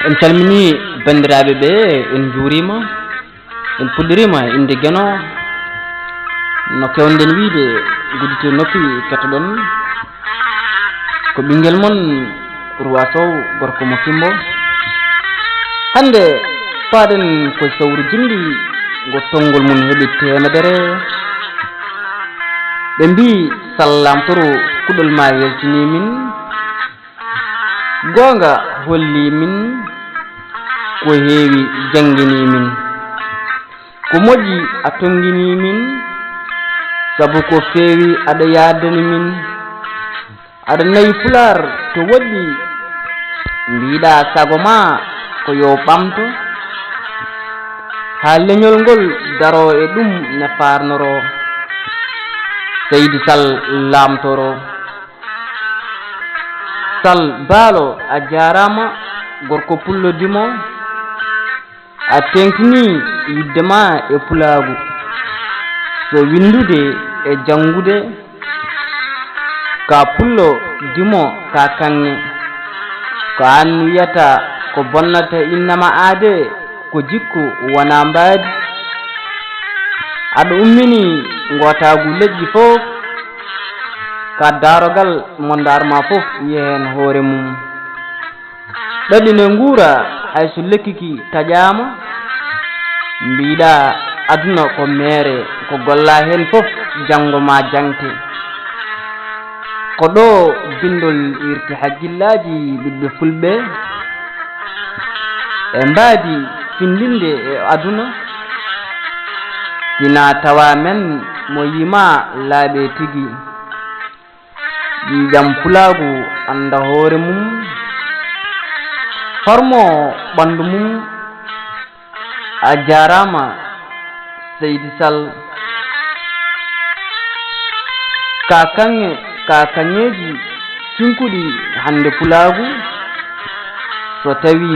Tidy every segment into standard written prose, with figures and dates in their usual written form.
En calmini bandiraɓe ɓe, en juurima, en puɗɗirima inde Gueno no kewɗen wiide guddite noppi kettoɗon ko ɓinguel mon Roi Sow gorko mo Fimbo. Hande paɗen koye sawru jimɗi ngo tonngol mum heeɓi temedere. ɓe mbi sallamtoro kuɗol ma weltini min, gonga holli min ko heewi jangini min, ko moƴƴi a tongini min, sabu ko feewi aɗa yadani min. aɗa nayi pular to woɗɗi, mbiɗa sago ma ko yo ɓamto, ha leñol ngol daro e ɗum ne farnoro. Seydi Sall lamtoro. Sall baalo a jarama gorko pullo dimo, a tenkini yiddema e pulagu, so windude e jangude, ka pullo dimo ka kanŋe, ko an wiyata ko bonnata innama aade ko jikku wona mbaadi. aɗa ummini ngotagu leƴƴi fof, ka darogal mo darma fof yehen hoore mum. ɗaɗine nguura hayso lekkiki taƴama, mbiɗa aduna ko mere ko golla hen fof janggo ma jangte. ko ɗo bindol irti haqqillaji ɓiɓɓe fulɓe e mbaadi findinde e aduna. sina tawa men mo yima laaɓe tigi, ƴiƴam pulagu anda hoore mum, hormo ɓandu mum. a jarama Seydi Sall. kakanŋeji cinkuɗi hande pulagu, so tawi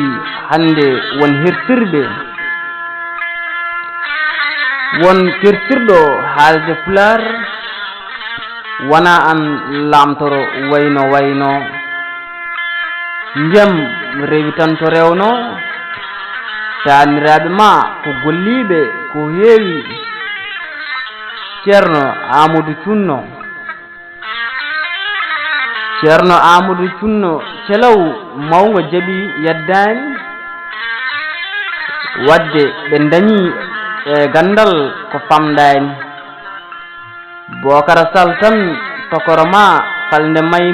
hande won hertirɓe, won kertirɗo haalde pular, wona an lamtoro wayno wayno. ndiyam rewi tan to rewno, taniraɓe ma ko golliɓe ko heewi. ceerno Amadou Cunno celaw mawgo jaaɓi yeddani, wadde ɓe dañi e gandal ko famdani. Bocara Sall tan tokoro ma falde may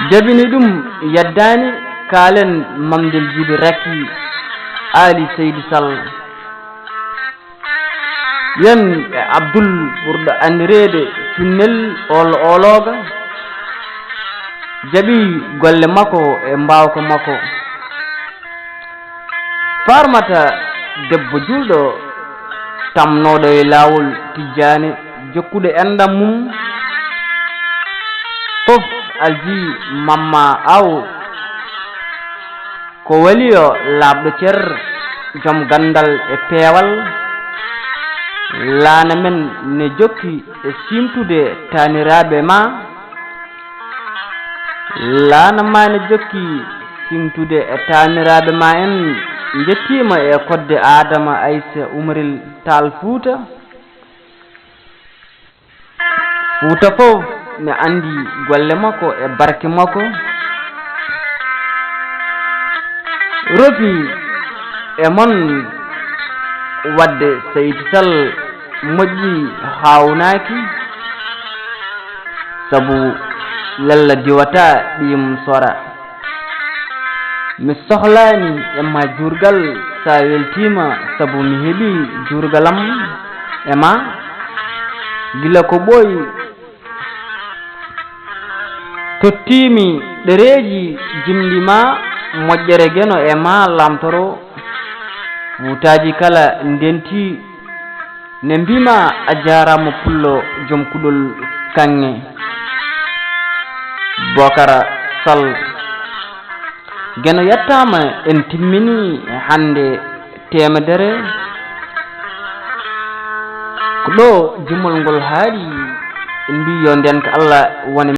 jabini ɗum yeddani. kalen mamdel jibi rakki Ali Seydi Sall. yen Abdoul ɓurɗo andirede cunnel ologa, jaɓi golle makko e mbawko makko. Farmata debbo julɗo tamnoɗo e lawol tijjane, jokkude endam mum fof alji mamma aw ko waliyo labɗo cer, joom gandal e peewal. laana men ne jokki e simtude taniraɓe ma, laana ma ne jokki simtude e taniraɓe ma en. jettima e kodde Adama Aissa Umaril Tall Fouta fof ne andi golle makko e barke makko. rofi e mon wadde Seydi Sall moƴƴi hawnaki, sabu lalla diwata ɗiyum sora. mi sohlani e ma jurgal sa weltima, sabu mi heeɓi jurgalam e ma. gila ko ɓooyi tottimi ɗereji jimɗi ma, moƴƴere Gueno e ma lamtoro. Fuutaji kala ndenti ne mbima a jarama pullo joom kuɗol kanŋe. Bocara Sall. Gueno yettama en timmini hande temedere. ko ɗo jumol ngol haali en mbi yo nden ko Allah woni